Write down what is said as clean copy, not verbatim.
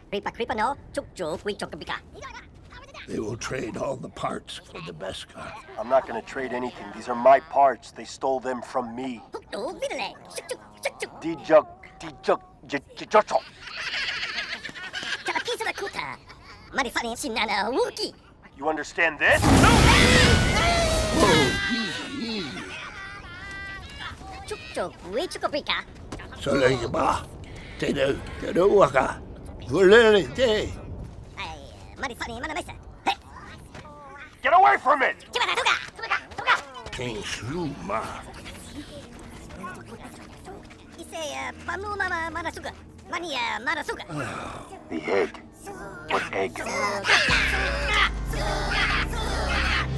Creeper no, chukchu, quichokabika. They will trade all the parts for the best car. I'm not gonna trade anything. These are my parts. They stole them from me. Hukto, vidale, chukchuk. Dijuk, jijocho. Kalapisa na kuta. Marisani shinana WOOKIEE. You understand this? Oh, easy, easy. Chukchuk, quichokabika. Soleil ba? Te do waka. Vulele te. Ay, Marisani manamesa. Get away from it! King Sluma. Ise, pamu mama manasuga. Mania manasuga. The egg. What egg?